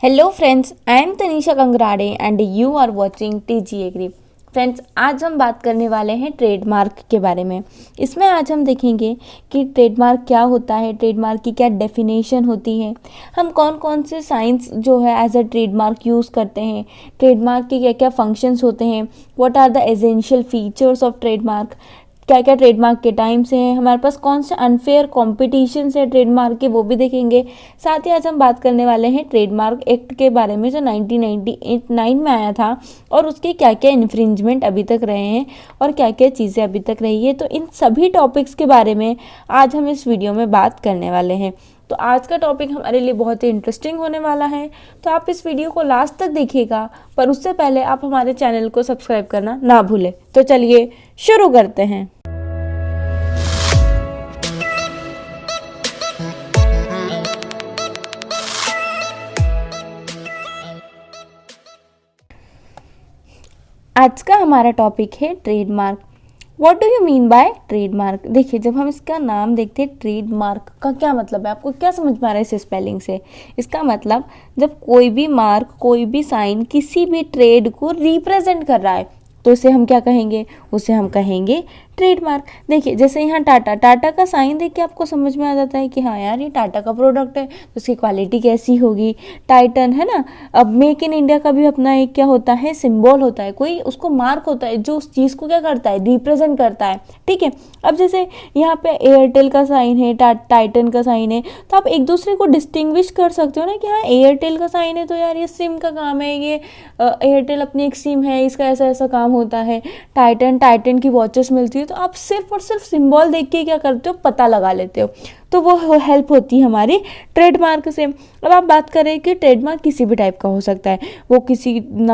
Hello friends, I am Tanisha Kangrade and you are watching TG Agri. Friends, आज हम बात करने वाले हैं ट्रेडमार्क के बारे में। इसमें आज हम देखेंगे कि ट्रेडमार्क क्या होता है, ट्रेडमार्क की क्या डेफिनेशन होती है, हम कौन कौन से साइंस जो है एज अ ट्रेडमार्क यूज़ करते हैं, ट्रेडमार्क के क्या क्या फंक्शंस होते हैं, what are the essential features of trademark, क्या क्या ट्रेडमार्क के टाइम से हैं, हमारे पास कौन से अनफेयर कॉम्पिटिशन है ट्रेडमार्क के, वो भी देखेंगे। साथ ही आज हम बात करने वाले हैं ट्रेडमार्क एक्ट के बारे में जो 1999 में आया था और उसके क्या क्या इन्फ्रिंजमेंट अभी तक रहे हैं और क्या क्या चीज़ें अभी तक रही है। तो इन सभी टॉपिक्स के बारे में आज हम इस वीडियो में बात करने वाले हैं। तो आज का टॉपिक हमारे लिए बहुत ही इंटरेस्टिंग होने वाला है, तो आप इस वीडियो को लास्ट तक देखिएगा, पर उससे पहले आप हमारे चैनल को सब्सक्राइब करना ना भूलें। तो चलिए शुरू करते हैं। आज का हमारा टॉपिक है trademark. What do you mean by trademark? देखिए, जब हम इसका नाम देखते हैं ट्रेडमार्क का क्या मतलब है, आपको क्या समझ में आ रहा है इस स्पेलिंग से? इसका मतलब जब कोई भी मार्क, कोई भी साइन किसी भी ट्रेड को रिप्रेजेंट कर रहा है तो उसे हम क्या कहेंगे? उसे हम कहेंगे ट्रेडमार्क। देखिए, जैसे यहाँ टाटा का साइन देख के आपको समझ में आ जाता है कि हाँ यार, ये टाटा का प्रोडक्ट है, तो उसकी क्वालिटी कैसी होगी। टाइटन है ना। अब मेक इन इंडिया का भी अपना एक क्या होता है, सिंबल होता है, कोई उसको मार्क होता है जो उस चीज़ को क्या करता है, रिप्रेजेंट करता है। ठीक है। अब जैसे यहाँ पे एयरटेल का साइन है, टाइटन का साइन है, तो आप एक दूसरे को डिस्टिंग्विश कर सकते हो ना कि हाँ, एयरटेल का साइन है तो यार ये सिम का काम है, ये एयरटेल अपनी एक सिम है, इसका ऐसा ऐसा काम होता है। टाइटन की वॉचेस मिलती है, तो आप सिर्फ और सिर्फ सिंबल देख के क्या करते हो, पता लगा लेते हो। तो वो हेल्प होती है हमारी ट्रेडमार्क से। अब आप बात करें कि ट्रेडमार्क किसी भी टाइप का हो सकता है, वो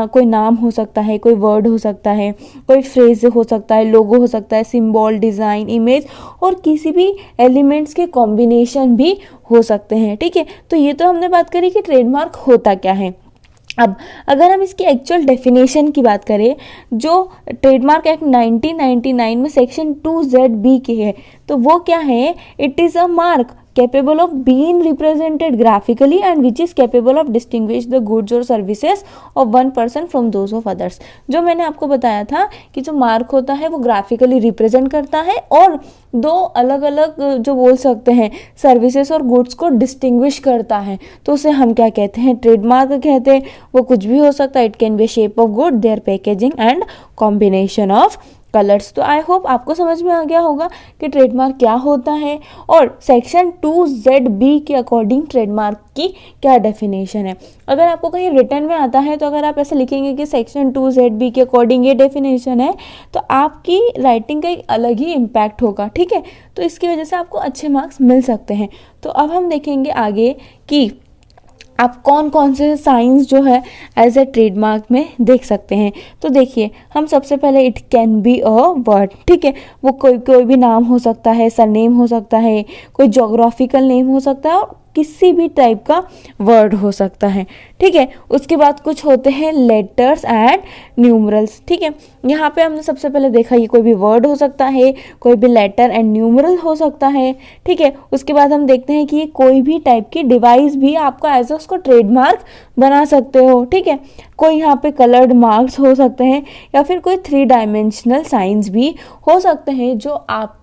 कोई नाम हो सकता है, कोई वर्ड हो सकता है, कोई फ्रेज हो सकता है, लोगो हो सकता है, सिंबल, डिज़ाइन, इमेज और किसी भी एलिमेंट्स के कॉम्बिनेशन भी हो सकते हैं। ठीक है। तो ये तो हमने बात करी कि ट्रेडमार्क होता क्या है। अब अगर हम इसकी एक्चुअल डेफिनेशन की बात करें, जो ट्रेडमार्क एक्ट 1999 में सेक्शन 2ZB की है, तो वो क्या है? It is a mark capable of being represented graphically and which is capable of distinguish the goods or services of one person from those of others। जो मैंने आपको बताया था कि जो मार्क होता है वो ग्राफिकली रिप्रेजेंट करता है और दो अलग अलग जो बोल सकते हैं सर्विसेज और गुड्स को डिस्टिंग्विश करता है, तो उसे हम क्या कहते हैं? ट्रेडमार्क कहते हैं। वो कुछ भी हो सकता है, it can be shape of good, their packaging and combination of colours. तो आई होप आपको समझ में आ गया होगा कि ट्रेडमार्क क्या होता है और सेक्शन 2ZB के अकॉर्डिंग ट्रेडमार्क की क्या डेफिनेशन है। अगर आपको कहीं रिटर्न में आता है तो अगर आप ऐसे लिखेंगे कि सेक्शन 2ZB के अकॉर्डिंग ये डेफिनेशन है, तो आपकी राइटिंग का एक अलग ही इम्पैक्ट होगा। ठीक है। तो इसकी वजह से आपको अच्छे मार्क्स मिल सकते हैं। तो अब हम देखेंगे आगे कि आप कौन कौन से साइंस जो है एज ए ट्रेडमार्क में देख सकते हैं। तो देखिए, हम सबसे पहले it can be a word. ठीक है। वो कोई भी नाम हो सकता है, सरनेम हो सकता है, कोई जोग्राफिकल नेम हो सकता है और किसी भी टाइप का वर्ड हो सकता है। ठीक है। उसके बाद कुछ होते हैं लेटर्स एंड न्यूमरल्स। ठीक है। यहाँ पे हमने सबसे पहले देखा ये कोई भी वर्ड हो सकता है, कोई भी लेटर एंड न्यूमरल हो सकता है। ठीक है। उसके बाद हम देखते हैं कि ये कोई भी टाइप की डिवाइस भी आपका एज उसको ट्रेडमार्क बना सकते हो। ठीक है। कोई यहाँ पे कलर्ड मार्क्स हो सकते हैं या फिर कोई 3 डायमेंशनल साइंस भी हो सकते हैं जो आपको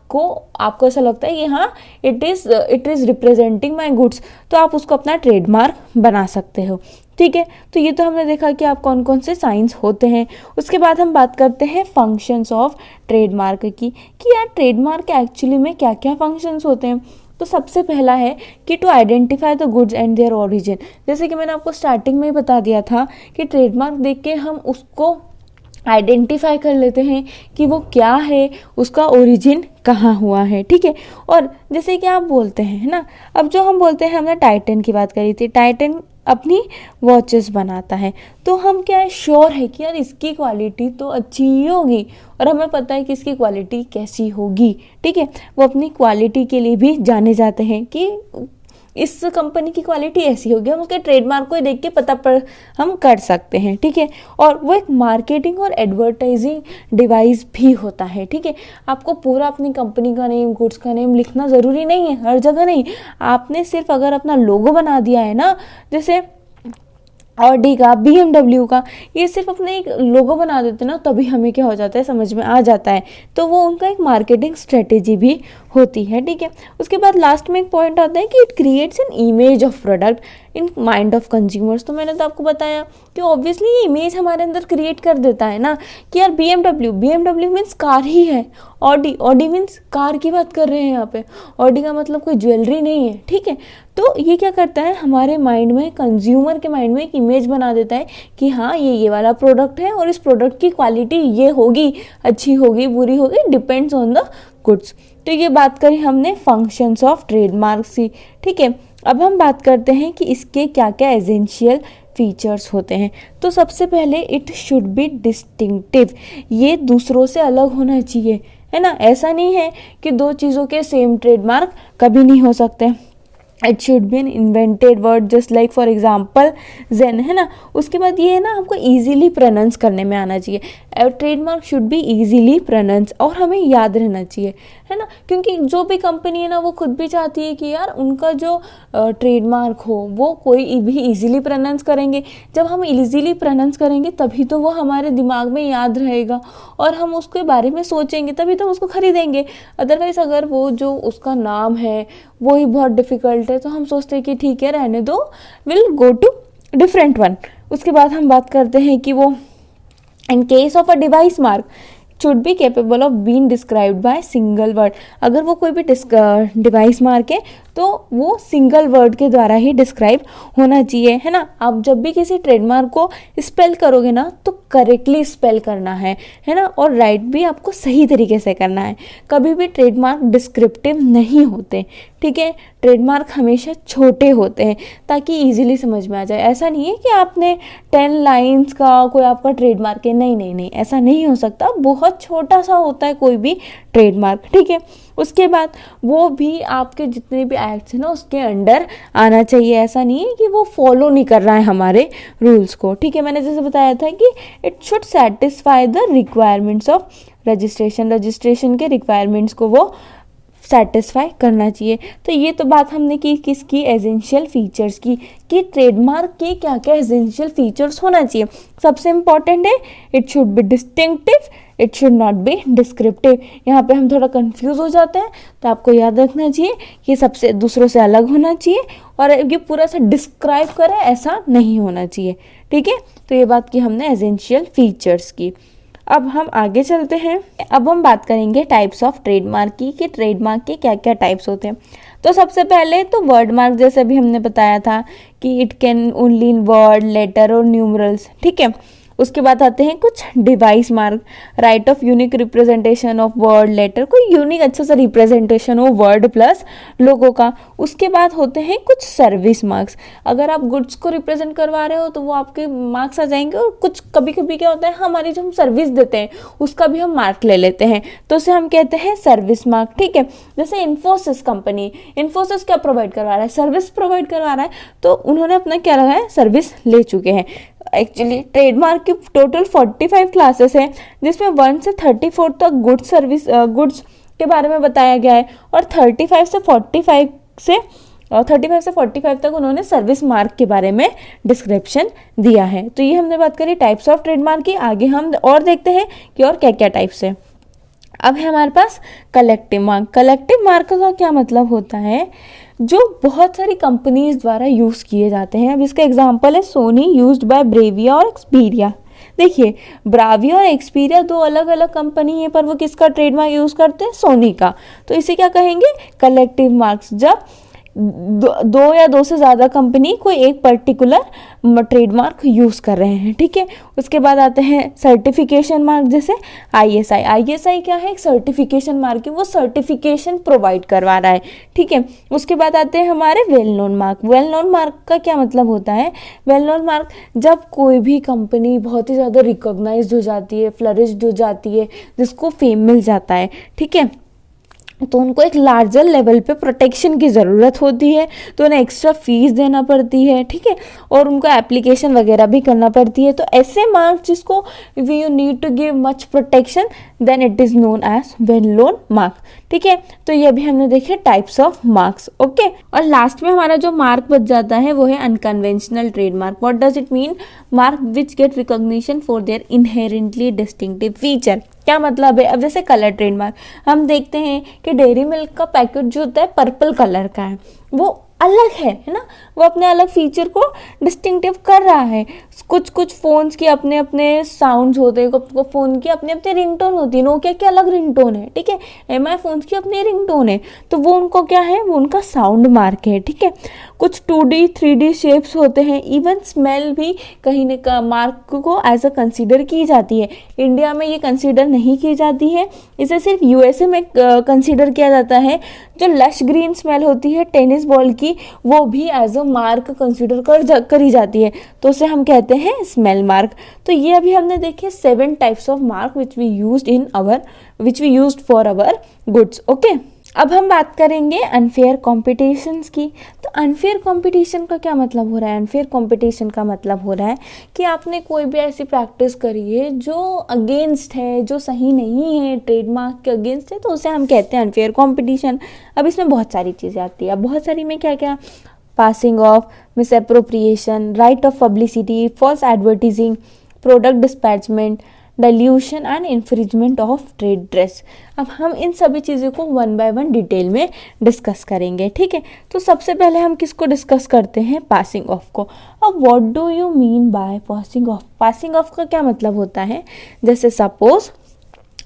ऐसा लगता है कि हाँ, it is representing my goods, तो आप उसको अपना ट्रेडमार्क बना सकते हो। ठीक है। तो ये तो हमने देखा कि आप कौन कौन से साइंस होते हैं। उसके बाद हम बात करते हैं फंक्शंस ऑफ ट्रेडमार्क की, कि यार ट्रेडमार्क एक्चुअली में क्या क्या फंक्शंस होते हैं। तो सबसे पहला है कि to identify the goods and their origin. जैसे कि मैंने आपको स्टार्टिंग में ही बता दिया था कि ट्रेडमार्क देख के हम उसको आइडेंटिफाई कर लेते हैं कि वो क्या है, उसका ओरिजिन कहाँ हुआ है। ठीक है। और जैसे कि आप बोलते हैं, है ना, अब जो हम बोलते हैं, हमने टाइटन की बात करी थी, टाइटन अपनी वॉचेस बनाता है, तो हम क्या है, श्योर है कि यार इसकी क्वालिटी तो अच्छी ही होगी और हमें पता है कि इसकी क्वालिटी कैसी होगी। ठीक है। वो अपनी क्वालिटी के लिए भी जाने जाते हैं कि इस कंपनी की क्वालिटी ऐसी होगी, हम उसके ट्रेडमार्क को देख के पता पर हम कर सकते हैं। ठीक है। और वो एक मार्केटिंग और एडवर्टाइजिंग डिवाइस भी होता है। ठीक है। आपको पूरा अपनी कंपनी का नेम, गुड्स का नेम लिखना ज़रूरी नहीं है, हर जगह नहीं। आपने सिर्फ अगर अपना लोगो बना दिया है ना, जैसे ऑडी का, BMW का, ये सिर्फ अपने एक लोगो बना देते ना, तभी हमें क्या हो जाता है, समझ में आ जाता है। तो वो उनका एक मार्केटिंग स्ट्रेटेजी भी होती है, ठीक है। उसके बाद लास्ट में एक पॉइंट आता है कि it creates an image of product in mind of consumers. तो मैंने तो आपको बताया कि ऑब्वियसली ये इमेज हमारे अंदर क्रिएट कर देता है ना कि यार BMW मीन्स कार ही है, ऑडी मीन्स कार की बात कर रहे हैं यहाँ पे, ऑडी का मतलब कोई ज्वेलरी नहीं है, ठीक है। तो ये क्या करता है, हमारे माइंड में, कंज्यूमर के माइंड में एक इमेज बना देता है कि हाँ ये वाला प्रोडक्ट है और इस प्रोडक्ट की क्वालिटी ये होगी, अच्छी होगी, बुरी होगी, डिपेंड्स ऑन द गुड्स। तो ये बात करी हमने फंक्शंस ऑफ ट्रेडमार्क की, ठीक है। अब हम बात करते हैं कि इसके क्या क्या एसेंशियल फीचर्स होते हैं। तो सबसे पहले इट शुड बी डिस्टिंक्टिव, ये दूसरों से अलग होना चाहिए, है ना। ऐसा नहीं है कि दो चीज़ों के सेम ट्रेडमार्क कभी नहीं हो सकते। It should be an invented word just like for example gen, है ना। उसके बाद ये है ना, हमको ईजिली प्रोनाउंस करने में आना चाहिए। Trademark should be easily pronounce, और हमें याद रहना चाहिए, है ना। क्योंकि जो भी कंपनी है ना, वो खुद भी चाहती है कि यार उनका जो ट्रेडमार्क हो वो कोई भी ईजिली प्रोनाउंस करेंगे। जब हम ईजिली प्रोनाउंस करेंगे तभी तो वो हमारे दिमाग में याद रहेगा और हम उसके बारे में सोचेंगे, तभी तो उसको खरीदेंगे। अदरवाइज अगर वो जो उसका नाम है वो ही बहुत डिफ़िकल्ट है तो हम सोचते हैं कि ठीक है रहने दो, will go to different one. उसके बाद हम बात करते हैं कि वो in case of a device mark should be capable of being described by single word. अगर वो कोई भी डिवाइस मार्क है तो वो सिंगल वर्ड के द्वारा ही डिस्क्राइब होना चाहिए, है ना। आप जब भी किसी ट्रेडमार्क को स्पेल करोगे ना तो करेक्टली स्पेल करना है ना, और राइट भी आपको सही तरीके से करना है। कभी भी ट्रेडमार्क डिस्क्रिप्टिव नहीं होते, ठीक है। ट्रेडमार्क हमेशा छोटे होते हैं ताकि इजीली समझ में आ जाए। ऐसा नहीं है कि आपने 10 लाइंस का कोई आपका ट्रेडमार्क है, नहीं नहीं नहीं, ऐसा नहीं हो सकता। बहुत छोटा सा होता है कोई भी ट्रेडमार्क, ठीक है। उसके बाद वो भी आपके जितने भी एक्ट्स हैं ना उसके अंडर आना चाहिए। ऐसा नहीं है कि वो फॉलो नहीं कर रहा है हमारे रूल्स को, ठीक है। मैंने जैसे बताया था कि it should satisfy the requirements of registration के रिक्वायरमेंट्स को वो सेटिस्फाई करना चाहिए। तो ये तो बात हमने की किसकी, एसेंशियल फीचर्स की, कि ट्रेडमार्क के क्या क्या एसेंशियल फीचर्स होना चाहिए। सबसे इंपॉर्टेंट है it should B distinctive, it should not be descriptive. यहाँ पे हम थोड़ा कंफ्यूज हो जाते हैं, तो आपको याद रखना चाहिए कि सबसे दूसरों से अलग होना चाहिए और ये पूरा सा डिस्क्राइब करे ऐसा नहीं होना चाहिए, ठीक है। तो ये बात की हमने एसेंशियल फीचर्स की। अब हम आगे चलते हैं। अब हम बात करेंगे टाइप्स ऑफ ट्रेडमार्क की, कि ट्रेडमार्क के क्या क्या टाइप्स होते हैं। तो सबसे पहले तो वर्ड मार्क, जैसे अभी हमने बताया था कि it can only in word, letter और न्यूमरल्स, ठीक है। उसके बाद आते हैं कुछ device mark, right of unique representation of word, letter, कोई यूनिक अच्छा सा रिप्रेजेंटेशन हो वर्ड प्लस लोगो का। उसके बाद होते हैं कुछ सर्विस मार्क्स, अगर आप गुड्स को रिप्रेजेंट करवा रहे हो तो वो आपके मार्क्स आ जाएंगे। और कुछ कभी कभी क्या होता है, हमारी जो हम सर्विस देते हैं उसका भी हम मार्क ले लेते हैं, तो उसे हम कहते हैं सर्विस मार्क, ठीक है। जैसे इन्फोसिस कंपनी, इन्फोसिस क्या प्रोवाइड करवा रहा है, सर्विस प्रोवाइड करवा रहा है, तो उन्होंने अपना क्या लगा है, सर्विस ले चुके हैं। एक्चुअली ट्रेडमार्क की टोटल 45 क्लासेस हैं, जिसमें 1 से 34 तक गुड्स के बारे में बताया गया है, और 35 से 45 तक उन्होंने सर्विस मार्क के बारे में डिस्क्रिप्शन दिया है। तो ये हमने बात करी टाइप्स ऑफ ट्रेडमार्क की। आगे हम और देखते हैं कि और क्या क्या टाइप्स है। अब है हमारे पास कलेक्टिव मार्क। कलेक्टिव मार्क का क्या मतलब होता है, जो बहुत सारी कंपनीज द्वारा यूज़ किए जाते हैं। अब इसका एग्जांपल है सोनी यूज्ड बाय ब्रेविया और एक्सपीरिया। देखिए ब्राविया और एक्सपीरिया दो अलग अलग कंपनी है, पर वो किसका ट्रेडमार्क यूज़ करते हैं, सोनी का। तो इसे क्या कहेंगे, कलेक्टिव मार्क्स। जब दो या दो से ज़्यादा कंपनी कोई एक पर्टिकुलर ट्रेडमार्क यूज़ कर रहे हैं, ठीक है। उसके बाद आते हैं सर्टिफिकेशन मार्क, जैसे आईएसआई। आईएसआई क्या है, एक सर्टिफिकेशन मार्क है, वो सर्टिफिकेशन प्रोवाइड करवा रहा है, ठीक है। उसके बाद आते हैं हमारे well known mark. Well known mark का क्या मतलब होता है, वेल नोन मार्क जब कोई भी कंपनी बहुत ही ज़्यादा रिकॉग्नाइज्ड हो जाती है, फ्लरिश्ड हो जाती है, जिसको फेम मिल जाता है, ठीक है। तो उनको एक लार्जर लेवल पे प्रोटेक्शन की ज़रूरत होती है, तो उन्हें एक्स्ट्रा फीस देना पड़ती है, ठीक है, और उनको एप्लीकेशन वगैरह भी करना पड़ती है। तो ऐसे मार्क्स जिसको we you need to give much protection, then it is known as well known mark, ठीक है। तो ये भी हमने देखे टाइप्स ऑफ मार्क्स, ओके। और लास्ट में हमारा जो मार्क बच जाता है वो है unconventional trademark. What does it mean? Mark which get recognition for their inherently distinctive feature. क्या मतलब है? अब जैसे कलर ट्रेडमार्क, हम देखते हैं कि डेयरी मिल्क का पैकेट जो होता है पर्पल कलर का है, वो अलग है ना, वो अपने अलग फीचर को डिस्टिंक्टिव कर रहा है। कुछ कुछ फ़ोन्स के अपने अपने साउंड्स होते हैं, कुछ फ़ोन की अपने अपने रिंगटोन होती है, नोकिया की अलग रिंगटोन है, ठीक है, एमआई फ़ोन्स की अपनी रिंगटोन है, तो वो उनको क्या है, वो उनका साउंड मार्क है, ठीक है। कुछ 2D 3D शेप्स होते हैं, इवन स्मेल भी कहीं न मार्क को एज अ कंसीडर की जाती है। इंडिया में ये कंसीडर नहीं की जाती है, इसे सिर्फ यूएसए में कंसीडर किया जाता है। जो लश ग्रीन स्मेल होती है टेनिस बॉल की, वो भी एज अ मार्क कंसीडर करी जाती है, तो उसे हम कहते हैं स्मेल मार्क। तो ये अभी हमने देखे 7 types of mark which we used for our goods, okay. अब हम बात करेंगे अनफेयर कॉम्पिटिशन्स की। तो अनफेयर कॉम्पिटिशन का क्या मतलब हो रहा है? अनफेयर कॉम्पिटिशन का मतलब हो रहा है कि आपने कोई भी ऐसी प्रैक्टिस करी है जो अगेंस्ट है, जो सही नहीं है, ट्रेडमार्क के अगेंस्ट है, तो उसे हम कहते हैं अनफेयर कॉम्पिटिशन। अब इसमें बहुत सारी चीज़ें आती है। अब बहुत सारी में क्या क्या? Passing off, misappropriation, right of publicity, false advertising, product dispatchment, dilution and infringement of trade dress. अब हम इन सभी चीज़ों को 1 बाय 1 डिटेल में डिस्कस करेंगे, ठीक है। तो सबसे पहले हम किसको डिस्कस करते हैं? पासिंग ऑफ को। अब what do you mean by passing of? Passing of का क्या मतलब होता है? जैसे सपोज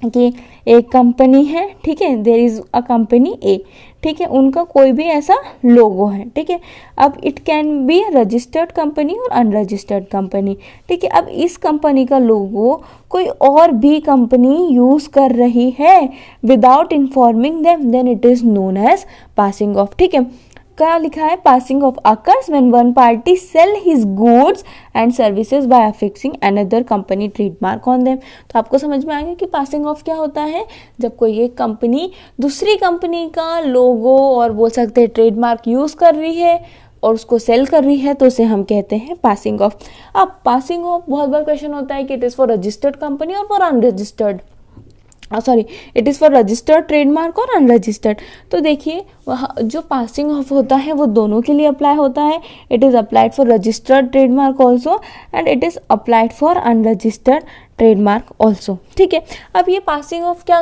कि एक कंपनी है, ठीक है, देयर इज़ अ कंपनी ए, ठीक है, उनका कोई भी ऐसा लोगो है, ठीक है। अब it can be registered company और अनरजिस्टर्ड कंपनी, ठीक है। अब इस कंपनी का लोगो कोई और भी कंपनी यूज़ कर रही है without informing them, then it is known as passing off, ठीक है। क्या लिखा है? Passing off occurs when one party sell his goods and services by affixing another company trademark on them. तो आपको समझ में आ गया कि पासिंग ऑफ क्या होता है? जब कोई एक कंपनी दूसरी कंपनी का लोगो और बोल सकते हैं ट्रेडमार्क यूज़ कर रही है और उसको सेल कर रही है, तो उसे हम कहते हैं पासिंग ऑफ। अब पासिंग ऑफ बहुत बार क्वेश्चन होता है कि it is for registered company और for unregistered, it is for registered trademark और अनरजिस्टर्ड। तो देखिए वह जो पासिंग ऑफ होता है वो दोनों के लिए अप्लाई होता है। It is applied for registered trademark also and it is applied for unregistered trademark also, ठीक है। अब ये पासिंग ऑफ क्या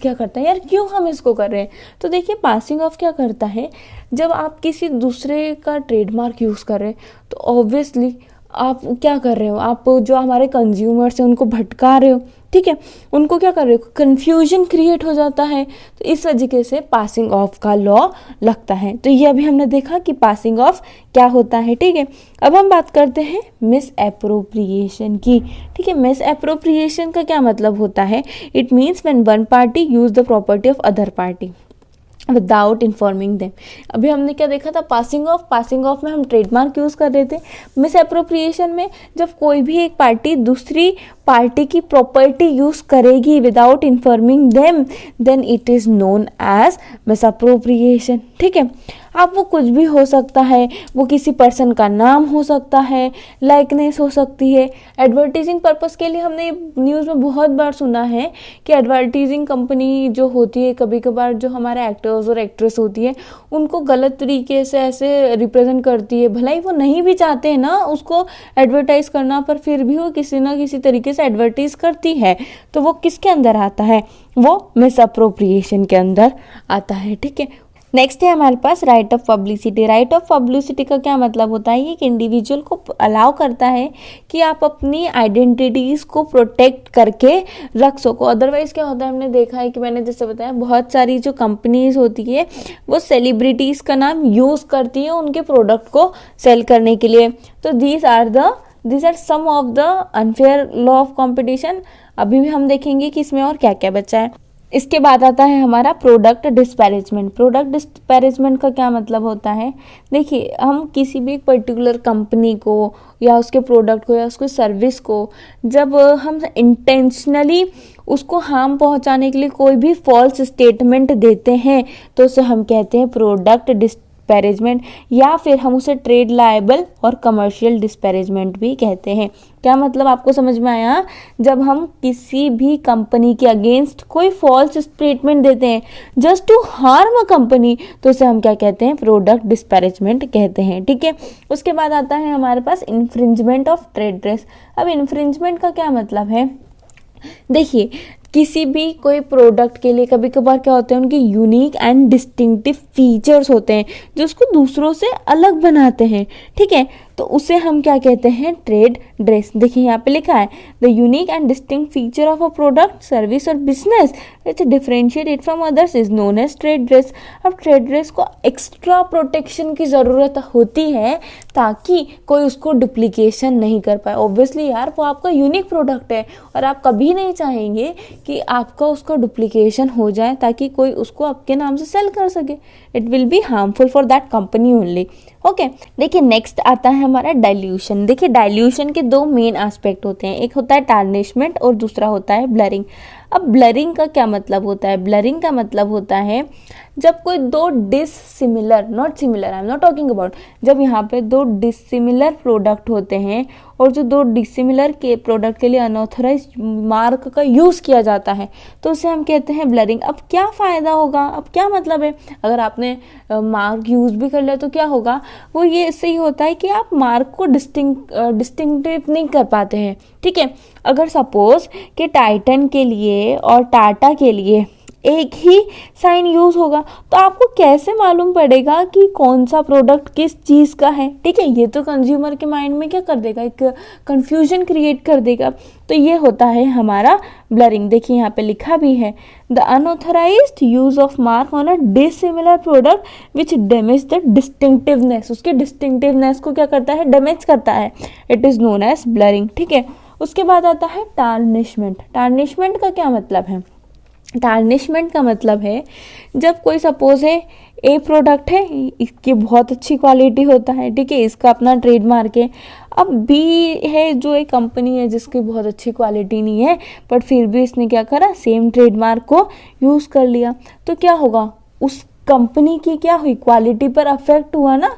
करता है यार, क्यों हम इसको कर रहे हैं? तो देखिए पासिंग ऑफ क्या करता है, जब आप किसी दूसरे का ट्रेडमार्क यूज़ कर रहे हैं तो ऑब्वियसली आप क्या कर रहे हो, आप जो हमारे कंज्यूमर्स हैं उनको भटका रहे हो, ठीक है, उनको क्या कर रहे हो, कन्फ्यूजन क्रिएट हो जाता है। तो इस वजह से पासिंग ऑफ का लॉ लगता है। तो ये अभी हमने देखा कि पासिंग ऑफ क्या होता है, ठीक है। अब हम बात करते हैं मिस एप्रोप्रिएशन की, ठीक है। मिस एप्रोप्रिएशन का क्या मतलब होता है? It means when one party use the property of other party without informing them. अभी हमने क्या देखा था? पासिंग ऑफ में हम ट्रेडमार्क यूज़ कर रहे थे। मिस एप्रोप्रिएशन में जब कोई भी एक पार्टी दूसरी पार्टी की प्रॉपर्टी यूज़ करेगी without informing them, then it is known as misappropriation, ठीक है। अब वो कुछ भी हो सकता है, वो किसी पर्सन का नाम हो सकता है, लाइकनेस हो सकती है। एडवर्टीजिंग पर्पस के लिए हमने न्यूज़ में बहुत बार सुना है कि एडवर्टीजिंग कंपनी जो होती है, कभी कभार जो हमारे एक्टर्स और एक्ट्रेस होती है उनको गलत तरीके से ऐसे रिप्रेजेंट करती है। भलाई वो नहीं भी चाहते हैं ना उसको एडवर्टाइज करना, पर फिर भी वो किसी ना किसी तरीके से एडवर्टाइज करती है। तो वो किसके अंदर आता है? वो मिस अप्रोप्रिएशन के अंदर आता है, ठीक है। नेक्स्ट है हमारे पास right of publicity. Right of publicity का क्या मतलब होता है? ये एक इंडिविजुअल को अलाउ करता है कि आप अपनी आइडेंटिटीज़ को प्रोटेक्ट करके रख सको। अदरवाइज़ क्या होता है, हमने देखा है कि मैंने जैसे बताया बहुत सारी जो कंपनीज होती है वो सेलिब्रिटीज़ का नाम यूज़ करती है उनके प्रोडक्ट को सेल करने के लिए। तो these are some of the unfair law of competition. अभी भी हम देखेंगे कि इसमें और क्या क्या बचा है। इसके बाद आता है हमारा प्रोडक्ट डिस्पैरेजमेंट। प्रोडक्ट डिस्पैरेजमेंट का क्या मतलब होता है, देखिए हम किसी भी एक पर्टिकुलर कंपनी को या उसके प्रोडक्ट को या उसके सर्विस को जब हम इंटेंशनली उसको हार्म पहुंचाने के लिए कोई भी फॉल्स स्टेटमेंट देते हैं तो उसे हम कहते हैं प्रोडक्ट डिस्पैरेजमेंट, या फिर हम उसे ट्रेड लायबल और कमर्शियल डिस्पैरेजमेंट भी कहते हैं। क्या मतलब आपको समझ में आया, जब हम किसी भी कंपनी के अगेंस्ट कोई फॉल्स स्टेटमेंट देते हैं just to harm a company तो उसे हम क्या कहते हैं, प्रोडक्ट डिस्पैरेजमेंट कहते हैं। ठीक है, उसके बाद आता है हमारे पास इन्फ्रिंजमेंट ऑफ ट्रेड ड्रेस। अब इन्फ्रिंजमेंट का क्या मतलब है, देखिए किसी भी कोई प्रोडक्ट के लिए कभी कभार क्या होते हैं, उनके यूनिक एंड डिस्टिंक्टिव फीचर्स होते हैं जो उसको दूसरों से अलग बनाते हैं। ठीक है, तो उसे हम क्या कहते हैं, ट्रेड ड्रेस। देखिए यहाँ पे लिखा है the unique and distinct feature of a product service और business which differentiate it from others is known as trade dress. अब ट्रेड ड्रेस को एक्स्ट्रा प्रोटेक्शन की ज़रूरत होती है ताकि कोई उसको डुप्लीकेशन नहीं कर पाए। ऑब्वियसली यार वो आपका यूनिक प्रोडक्ट है और आप कभी नहीं चाहेंगे कि आपका उसका डुप्लीकेशन हो जाए ताकि कोई उसको आपके नाम से सेल कर सके। It will be harmful for that company only. Okay, देखिए नेक्स्ट आता है हमारा डाइल्यूशन। देखिए डाइल्यूशन के दो मेन एस्पेक्ट होते हैं, एक होता है टार्निशमेंट और दूसरा होता है ब्लरिंग। अब ब्लरिंग का क्या मतलब होता है, ब्लरिंग का मतलब होता है जब कोई दो dissimilar, not similar, I am not talking about, जब यहाँ पे दो डिससिमिलर प्रोडक्ट होते हैं और जो दो डिससिमिलर के प्रोडक्ट के लिए अनऑथराइज मार्क का यूज़ किया जाता है तो उसे हम कहते हैं ब्लरिंग। अब क्या फ़ायदा होगा, अब क्या मतलब है, अगर आपने मार्क यूज़ भी कर लिया तो क्या होगा, वो ये इससे ही होता है कि आप मार्क को डिस्टिंक्टिव नहीं कर पाते हैं। ठीक है, अगर सपोज कि टाइटन के लिए और टाटा के लिए एक ही साइन यूज़ होगा तो आपको कैसे मालूम पड़ेगा कि कौन सा प्रोडक्ट किस चीज़ का है। ठीक है, ये तो कंज्यूमर के माइंड में क्या कर देगा, एक कंफ्यूजन क्रिएट कर देगा। तो ये होता है हमारा ब्लरिंग। देखिए यहाँ पे लिखा भी है the unauthorised use of mark on a dissimilar product which damage the distinctiveness, उसके डिस्टिंक्टिवनेस को क्या करता है, डैमेज करता है, it is known as blurring. ठीक है, उसके बाद आता है टार्निशमेंट। टार्निशमेंट का क्या मतलब है, टार्निशमेंट का मतलब है जब कोई सपोज है ए प्रोडक्ट है, इसकी बहुत अच्छी क्वालिटी होता है, ठीक है, इसका अपना ट्रेडमार्क है। अब बी है जो एक कंपनी है जिसकी बहुत अच्छी क्वालिटी नहीं है बट फिर भी इसने क्या करा, सेम ट्रेडमार्क को यूज़ कर लिया, तो क्या होगा, उस कंपनी की क्या हुई, क्वालिटी पर अफेक्ट हुआ ना।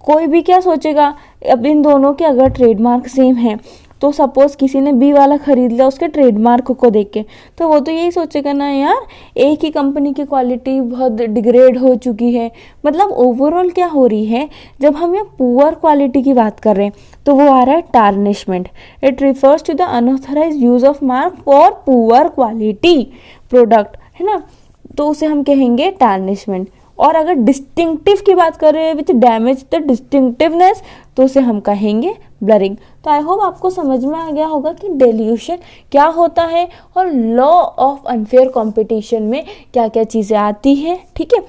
कोई भी क्या सोचेगा, अब इन दोनों के अगर ट्रेडमार्क सेम है तो सपोज किसी ने बी वाला खरीद लिया उसके ट्रेडमार्क को देख के, तो वो तो यही सोचेगा ना यार एक ही कंपनी की क्वालिटी बहुत डिग्रेड हो चुकी है। मतलब ओवरऑल क्या हो रही है, जब हम ये पुअर क्वालिटी की बात कर रहे हैं तो वो आ रहा है tarnishment. It refers to the unauthorised use of mark for poor quality product, है ना, तो उसे हम कहेंगे टार्निशमेंट। और अगर डिस्टिंक्टिव की बात कर रहे हैं विच डैमेज द डिस्टिंक्टिवनेस तो उसे हम कहेंगे ब्लरिंग। तो आई होप आपको समझ में आ गया होगा कि डिल्यूशन क्या होता है और लॉ ऑफ अनफेयर कंपटीशन में क्या क्या चीज़ें आती हैं। ठीक है,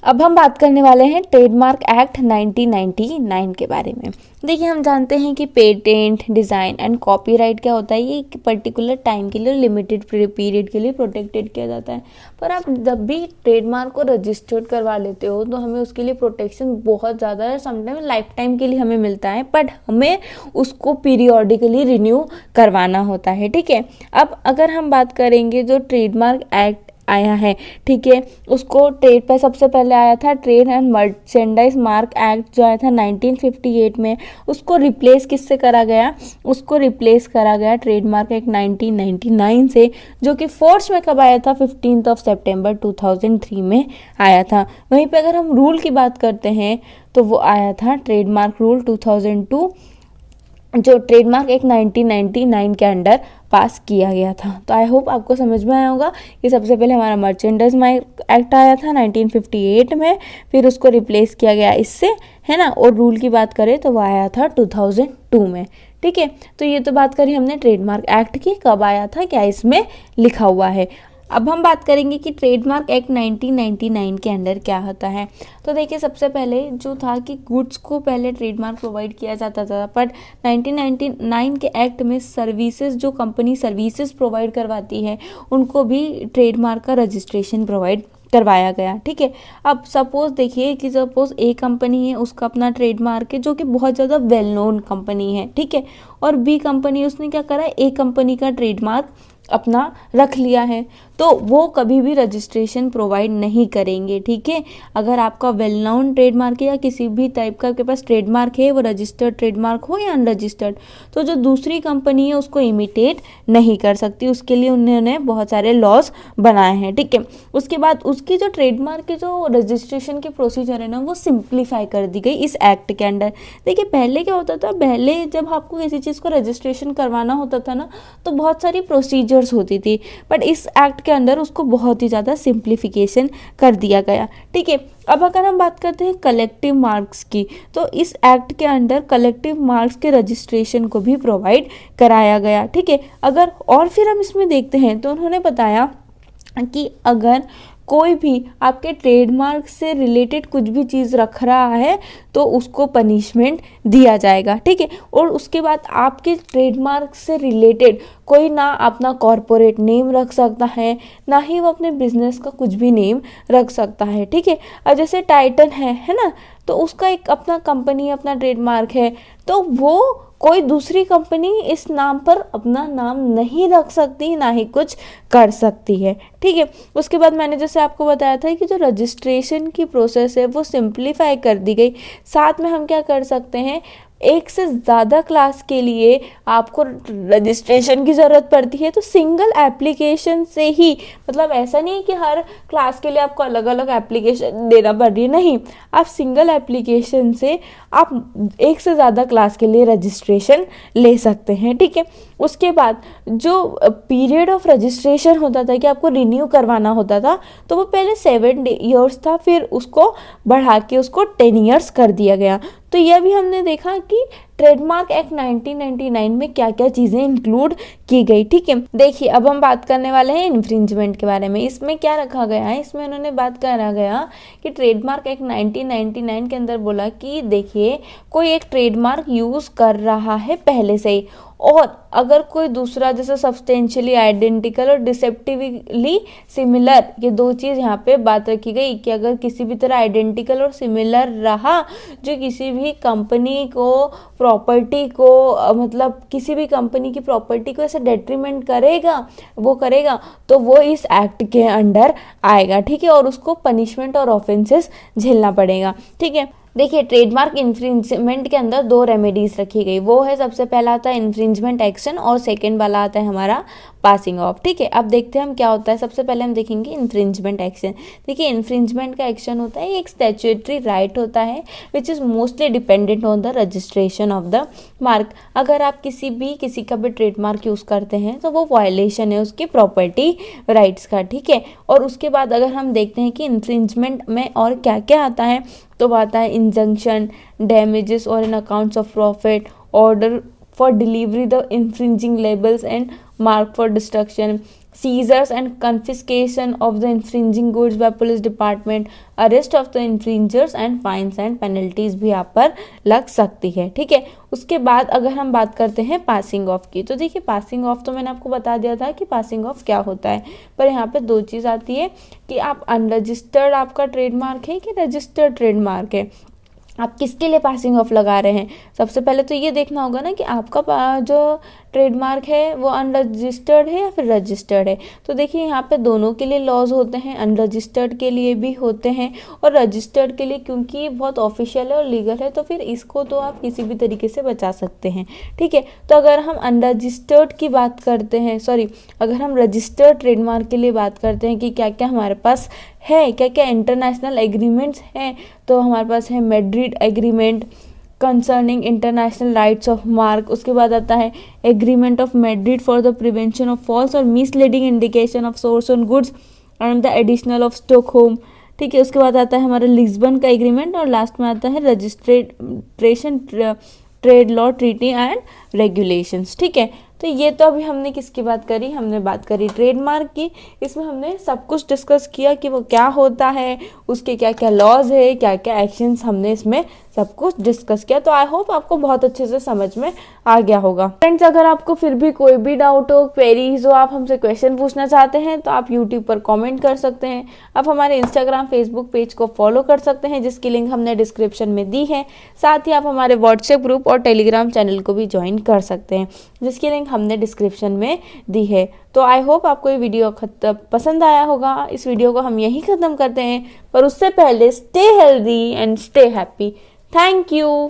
अब हम बात करने वाले हैं ट्रेडमार्क एक्ट 1999 के बारे में। देखिए हम जानते हैं कि पेटेंट, डिज़ाइन एंड कॉपीराइट क्या होता है, ये एक पर्टिकुलर टाइम के लिए, लिमिटेड पीरियड के लिए प्रोटेक्टेड किया जाता है। पर आप जब भी ट्रेडमार्क को रजिस्टर्ड करवा लेते हो तो हमें उसके लिए प्रोटेक्शन बहुत ज़्यादा है, समटाइम लाइफ टाइम के लिए हमें मिलता है, बट हमें उसको पीरियोडिकली रिन्यू करवाना होता है। ठीक है, अब अगर हम बात करेंगे जो ट्रेडमार्क एक्ट आया है, ठीक है, उसको ट्रेड पे सबसे पहले आया था trade and merchandise mark act जो आया था 1958 में। उसको रिप्लेस किससे करा गया, उसको रिप्लेस करा गया ट्रेडमार्क एक्ट 1999 से, जो कि फोर्स में कब आया था, 15 सितंबर 2003 में आया था। वहीं पे अगर हम रूल की बात करते हैं तो वो आया था ट्रेडमार्क रूल 2002 जो ट्रेडमार्क एक्ट 1999 के अंडर पास किया गया था। तो आई होप आपको समझ में आया होगा कि सबसे पहले हमारा मर्चेंडाइज मार्क एक्ट आया था 1958 में, फिर उसको रिप्लेस किया गया इससे, है ना, और रूल की बात करें तो वो आया था 2002 में। ठीक है, तो ये तो बात करी हमने ट्रेडमार्क एक्ट की, कब आया था, क्या इसमें लिखा हुआ है। अब हम बात करेंगे कि ट्रेडमार्क एक्ट 1999 के अंडर क्या होता है। तो देखिए सबसे पहले जो था कि गुड्स को पहले ट्रेडमार्क प्रोवाइड किया जाता था, बट 1999 के एक्ट में सर्विसेज, जो कंपनी सर्विसेज प्रोवाइड करवाती है उनको भी ट्रेडमार्क का रजिस्ट्रेशन प्रोवाइड करवाया गया। ठीक है, अब सपोज देखिए कि सपोज ए कंपनी है, उसका अपना ट्रेडमार्क है जो कि बहुत ज़्यादा वेल नोन कंपनी है, ठीक है, और बी कंपनी उसने क्या करा, ए कंपनी का ट्रेडमार्क अपना रख लिया है, तो वो कभी भी रजिस्ट्रेशन प्रोवाइड नहीं करेंगे। ठीक है, अगर आपका वेल नोन ट्रेडमार्क है या किसी भी टाइप का आपके पास ट्रेडमार्क है, वो रजिस्टर्ड ट्रेडमार्क हो या अनरजिस्टर्ड, तो जो दूसरी कंपनी है उसको इमिटेट नहीं कर सकती। उसके लिए उन्होंने बहुत सारे लॉज बनाए हैं। ठीक है, उसके बाद उसकी जो ट्रेडमार्क के जो रजिस्ट्रेशन की प्रोसीजर है ना, वो सिंप्लीफाई कर दी गई इस एक्ट के अंडर। देखिए पहले क्या होता था, पहले जब आपको किसी चीज़ को रजिस्ट्रेशन करवाना होता था ना, तो बहुत सारी प्रोसीजर्स होती थी, बट इस एक्ट के अंदर उसको बहुत ही ज़्यादा सिंप्लीफिकेशन कर दिया गया। ठीक है, अब अगर हम बात करते हैं कलेक्टिव मार्क्स की, तो इस एक्ट के अंदर कलेक्टिव मार्क्स के रजिस्ट्रेशन को भी प्रोवाइड कराया गया। ठीक है, अगर और फिर हम इसमें देखते हैं तो उन्होंने बताया कि अगर कोई भी आपके ट्रेडमार्क से रिलेटेड कुछ भी चीज़ रख रहा है तो उसको पनिशमेंट दिया जाएगा। ठीक है, और उसके बाद आपके ट्रेडमार्क से रिलेटेड कोई ना अपना कॉरपोरेट नेम रख सकता है, ना ही वो अपने बिजनेस का कुछ भी नेम रख सकता है। ठीक है, अब जैसे टाइटन है ना, तो उसका एक अपना कंपनी अपना ट्रेडमार्क है, तो वो कोई दूसरी कंपनी इस नाम पर अपना नाम नहीं रख सकती, ना ही कुछ कर सकती है। ठीक है, उसके बाद मैंने जैसे आपको बताया था कि जो रजिस्ट्रेशन की प्रोसेस है वो सिंप्लीफाई कर दी गई। साथ में हम क्या कर सकते हैं, एक से ज़्यादा क्लास के लिए आपको रजिस्ट्रेशन की ज़रूरत पड़ती है, तो सिंगल एप्लीकेशन से ही, मतलब ऐसा नहीं है कि हर क्लास के लिए आपको अलग अलग एप्लीकेशन देना पड़ रही है, नहीं, आप सिंगल एप्लीकेशन से आप एक से ज़्यादा क्लास के लिए रजिस्ट्रेशन ले सकते हैं। ठीक है, उसके बाद जो पीरियड ऑफ रजिस्ट्रेशन होता था कि आपको रिन्यू करवाना होता था, तो वो पहले 7 ईयर्स था, फिर उसको बढ़ा के उसको 10 ईयर्स कर दिया गया। तो यह भी हमने देखा कि ट्रेडमार्क एक्ट 1999 में क्या क्या चीज़ें इंक्लूड की गई। ठीक है, देखिए अब हम बात करने वाले हैं इन्फ्रिंजमेंट के बारे में। इसमें क्या रखा गया है, इसमें उन्होंने बात करा गया कि ट्रेडमार्क एक्ट 1999 के अंदर बोला कि देखिए कोई एक ट्रेडमार्क यूज़ कर रहा है पहले से ही, और अगर कोई दूसरा जैसे सब्सटेंशियली आइडेंटिकल और डिसेप्टिवली सिमिलर, ये दो चीज़ यहाँ पे बात रखी गई कि अगर किसी भी तरह आइडेंटिकल और सिमिलर रहा जो किसी भी कंपनी को प्रॉपर्टी को मतलब किसी भी कंपनी की प्रॉपर्टी को ऐसे डेट्रीमेंट करेगा, वो करेगा, तो वो इस एक्ट के अंडर आएगा। ठीक है, और उसको पनिशमेंट और ऑफेंसेस झेलना पड़ेगा। ठीक है, देखिए ट्रेडमार्क इन्फ्रिंजमेंट के अंदर 2 रेमेडीज रखी गई, वो है सबसे पहला आता है इन्फ्रिंजमेंट एक्शन और सेकंड वाला आता है हमारा पासिंग ऑफ। ठीक है, अब देखते हैं हम क्या होता है। सबसे पहले हम देखेंगे इन्फ्रिंजमेंट एक्शन। देखिए इन्फ्रिंजमेंट का एक्शन होता है, एक स्टैट्यूटरी राइट होता है which is mostly dependent on the registration of the mark. अगर आप किसी का भी ट्रेडमार्क यूज़ करते हैं तो वो वायलेशन है उसकी प्रॉपर्टी राइट्स का। ठीक है, और उसके बाद अगर हम देखते हैं कि इन्फ्रिंजमेंट में और क्या क्या आता है, तो आता है इंजंक्शन, डैमेजेस और in accounts of profit, order for delivery the infringing labels and mark for destruction, seizures and confiscation of the infringing goods by police department, arrest of the infringers and fines and penalties भी यहाँ पर लग सकती है। ठीक है, उसके बाद अगर हम बात करते हैं पासिंग ऑफ की, तो देखिए पासिंग ऑफ तो मैंने आपको बता दिया था कि पासिंग ऑफ क्या होता है, पर यहाँ पे 2 चीज़ आती है कि आप अनरजिस्टर्ड आपका ट्रेडमार्क है कि रजिस्टर्ड ट्रेडमार्क है, आप किसके लिए पासिंग ऑफ लगा रहे हैं। सबसे पहले तो ये देखना होगा ना कि आपका जो ट्रेडमार्क है वो अनरजिस्टर्ड है या फिर रजिस्टर्ड है। तो देखिए यहाँ पे दोनों के लिए लॉज होते हैं, अनरजिस्टर्ड के लिए भी होते हैं और रजिस्टर्ड के लिए, क्योंकि ये बहुत ऑफिशियल है और लीगल है, तो फिर इसको तो आप किसी भी तरीके से बचा सकते हैं। ठीक है, तो अगर हम अनरजिस्टर्ड की बात करते हैं, अगर हम रजिस्टर्ड ट्रेडमार्क के लिए बात करते हैं कि क्या क्या हमारे पास है, क्या क्या इंटरनेशनल एग्रीमेंट्स हैं, तो हमारे पास है Madrid agreement concerning international rights of mark. उसके बाद आता है agreement of Madrid for the prevention of false और misleading indication of source on goods and the additional of Stockholm. ठीक है, उसके बाद आता है हमारा लिस्बन का एग्रीमेंट और लास्ट में आता है registration trade law treaty and regulations. ठीक है, तो तो ये तो अभी हमने किसकी बात करी, हमने बात करी ट्रेडमार्क की। इसमें हमने सब कुछ डिस्कस किया कि वो क्या होता है, उसके क्या क्या लॉज है, क्या क्या एक्शंस, हमने इसमें सब कुछ डिस्कस किया। तो आई होप आपको बहुत अच्छे से समझ में आ गया होगा। फ्रेंड्स, अगर आपको फिर भी कोई भी डाउट हो, क्वेरीज हो, आप हमसे क्वेश्चन पूछना चाहते हैं तो आप यूट्यूब पर कमेंट कर सकते हैं। आप हमारे इंस्टाग्राम फेसबुक पेज को फॉलो कर सकते हैं, जिसकी लिंक हमने डिस्क्रिप्शन में दी है। साथ ही आप हमारे व्हाट्सएप ग्रुप और टेलीग्राम चैनल को भी ज्वाइन कर सकते हैं, जिसकी लिंक हमने डिस्क्रिप्शन में दी है। तो आई होप आपको ये वीडियो पसंद आया होगा। इस वीडियो को हम यहीं ख़त्म करते हैं, पर उससे पहले stay healthy and stay happy. Thank you.